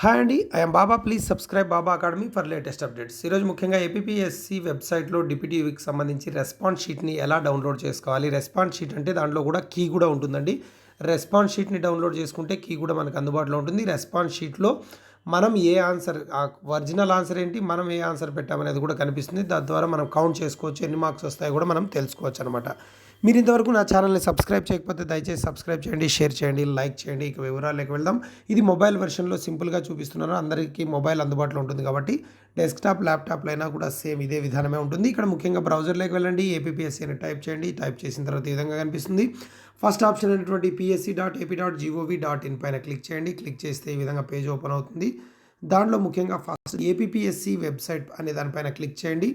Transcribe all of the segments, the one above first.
Hi అండి. I'm Baba. Please subscribe Baba academy for latest updates. ఈరోజు ముఖ్యంగా APPSC వెబ్సైట్లో డిప్యూటీకి సంబంధించి రెస్పాన్స్ షీట్ని ఎలా డౌన్లోడ్ చేసుకోవాలి. రెస్పాన్స్ షీట్ అంటే దాంట్లో కూడా కీ కూడా ఉంటుందండి. రెస్పాన్స్ షీట్ని డౌన్లోడ్ చేసుకుంటే కీ కూడా మనకు అందుబాటులో ఉంటుంది. రెస్పాన్స్ షీట్లో మనం ఏ ఆన్సర్, ఒరిజినల్ ఆన్సర్ ఏంటి, మనం ఏ ఆన్సర్ పెట్టామనేది కూడా కనిపిస్తుంది. దాని ద్వారా మనం కౌంట్ చేసుకోవచ్చు, ఎన్ని మార్క్స్ వస్తాయో కూడా మనం తెలుసుకోవచ్చు అనమాట. మీరు ఇంతవరకు నా ఛానల్ని సబ్స్క్రైబ్ చేయకపోతే దయచేసి సబ్స్క్రైబ్ చేయండి, షేర్ చేయండి, లైక్ చేయండి. ఇక వివరాల్లోకి వెళ్దాం. ఇది మొబైల్ వెర్షన్లో సింపుల్గా చూపిస్తున్నాను. అందరికీ మొబైల్ అందుబాటులో ఉంటుంది కాబట్టి డెస్క్టాప్, ల్యాప్టాప్లో అయినా కూడా సేమ్ ఇదే విధానమే ఉంటుంది. ఇక్కడ ముఖ్యంగా బ్రౌజర్లోకి వెళ్ళండి, ఏపీఎస్సీ అని టైప్ చేయండి. టైప్ చేసిన తర్వాత ఈ విధంగా కనిపిస్తుంది. ఫస్ట్ ఆప్షన్ అయినటువంటి psc.ap.gov.in పైన క్లిక్ చేయండి. క్లిక్ చేస్తే ఈ విధంగా పేజ్ ఓపెన్ అవుతుంది. దాంట్లో ముఖ్యంగా ఫస్ట్ ఏపీఎస్సీ వెబ్సైట్ అనే దానిపైన క్లిక్ చేయండి.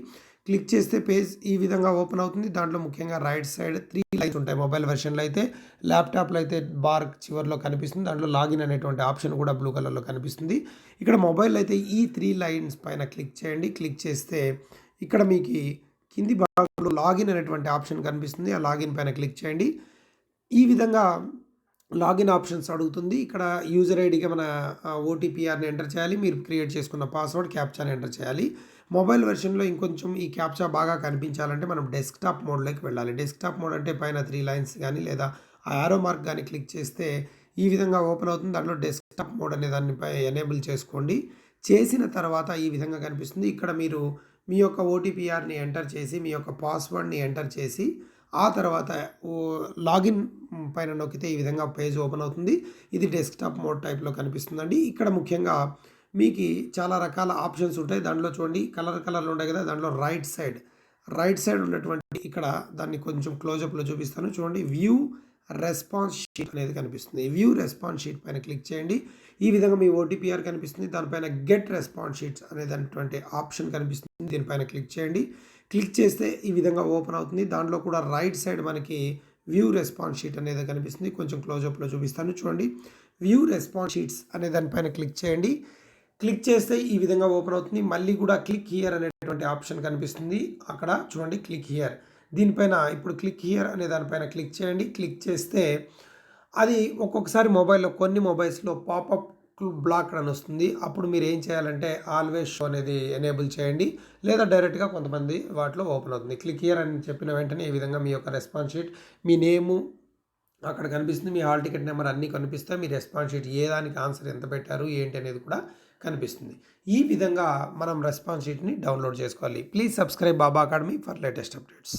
క్లిక్ చేస్తే పేజ్ ఈ విధంగా ఓపెన్ అవుతుంది. దాంట్లో ముఖ్యంగా రైట్ సైడ్ 3 లైన్స్ ఉంటాయి. మొబైల్ వెర్షన్లో అయితే, ల్యాప్టాప్లో అయితే బార్ చివరిలో కనిపిస్తుంది. దాంట్లో లాగిన్ అనేటువంటి ఆప్షన్ కూడా బ్లూ కలర్లో కనిపిస్తుంది. ఇక్కడ మొబైల్ అయితే ఈ 3 లైన్స్ పైన క్లిక్ చేయండి. క్లిక్ చేస్తే ఇక్కడ మీకు కింది భాగంలో లాగిన్ అనేటువంటి ఆప్షన్ కనిపిస్తుంది. ఆ లాగిన్ పైన క్లిక్ చేయండి. ఈ విధంగా లాగిన్ ఆప్షన్స్ అడుగుతుంది. ఇక్కడ యూజర్ ఐడిగా మన ఓటీపీఆర్ని ఎంటర్ చేయాలి. మీరు క్రియేట్ చేసుకున్న పాస్వర్డ్, క్యాప్చాని ఎంటర్ చేయాలి. మొబైల్ వెర్షన్లో ఇంకొంచెం ఈ క్యాప్చా బాగా కనిపించాలంటే మనం డెస్క్టాప్ మోడ్లోకి వెళ్ళాలి. డెస్క్టాప్ మోడ్ అంటే పైన 3 లైన్స్ కానీ లేదా ఆ యారో మార్క్ కానీ క్లిక్ చేస్తే ఈ విధంగా ఓపెన్ అవుతుంది. దాంట్లో డెస్క్టాప్ మోడ్ అనే దానిపై ఎనేబుల్ చేసుకోండి. చేసిన తర్వాత ఈ విధంగా కనిపిస్తుంది. ఇక్కడ మీరు మీ యొక్క ఓటీపీఆర్ని ఎంటర్ చేసి, మీ యొక్క పాస్వర్డ్ని ఎంటర్ చేసి, ఆ తర్వాత లాగిన్ పైన నొక్కితే ఈ విధంగా పేజ్ ఓపెన్ అవుతుంది. ఇది డెస్క్టాప్ మోడ్ టైప్లో కనిపిస్తుందండి. ఇక్కడ ముఖ్యంగా మీకు చాలా రకాల ఆప్షన్స్ ఉంటాయి. దాంట్లో చూడండి కలర్లు ఉంటాయి కదా, దాంట్లో రైట్ సైడ్ ఉన్నటువంటి ఇక్కడ దాన్ని కొంచెం క్లోజప్లో చూపిస్తాను చూడండి. వ్యూ రెస్పాన్స్ షీట్ అనేది కనిపిస్తుంది. వ్యూ రెస్పాన్స్ షీట్ పైన క్లిక్ చేయండి. ఈ విధంగా మీ ఓటీపీఆర్ కనిపిస్తుంది. దానిపైన గెట్ రెస్పాన్స్ షీట్స్ అనేటువంటి ఆప్షన్ కనిపిస్తుంది. దీనిపైన క్లిక్ చేయండి. క్లిక్ చేస్తే ఈ విధంగా ఓపెన్ అవుతుంది. దాంట్లో కూడా రైట్ సైడ్ మనకి వ్యూ రెస్పాన్స్ షీట్ అనేది కనిపిస్తుంది. కొంచెం క్లోజప్లో చూపిస్తాను చూడండి. వ్యూ రెస్పాన్స్ షీట్స్ అనే దానిపైన క్లిక్ చేయండి. క్లిక్ చేస్తే ఈ విధంగా ఓపెన్ అవుతుంది. మళ్ళీ కూడా క్లిక్ హియర్ అనేటువంటి ఆప్షన్ కనిపిస్తుంది. అక్కడ చూడండి క్లిక్ హియర్. దీనిపైన ఇప్పుడు క్లిక్ హియర్ అనే దానిపైన క్లిక్ చేయండి. క్లిక్ చేస్తే అది ఒక్కొక్కసారి కొన్ని మొబైల్స్లో పాపప్ బ్లాక్ అని వస్తుంది. అప్పుడు మీరు ఏం చేయాలంటే ఆల్వేస్ షో అనేది ఎనేబుల్ చేయండి, లేదా డైరెక్ట్గా కొంతమంది వాటిలో ఓపెన్ అవుతుంది. క్లిక్ హియర్ అని చెప్పిన వెంటనే ఈ విధంగా మీ యొక్క రెస్పాన్స్ షీట్, మీ నేము అక్కడ కనిపిస్తుంది, మీ హాల్ టికెట్ నెంబర్ అన్నీ కనిపిస్తాయి. మీ రెస్పాన్స్ షీట్ ఏ దానికి ఆన్సర్ ఎంత పెట్టారు ఏంటి అనేది కూడా కనిపిస్తుంది. ఈ విధంగా మనం రెస్పాన్స్ షీట్ని డౌన్లోడ్ చేసుకోవాలి. Please subscribe Baba academy for latest updates.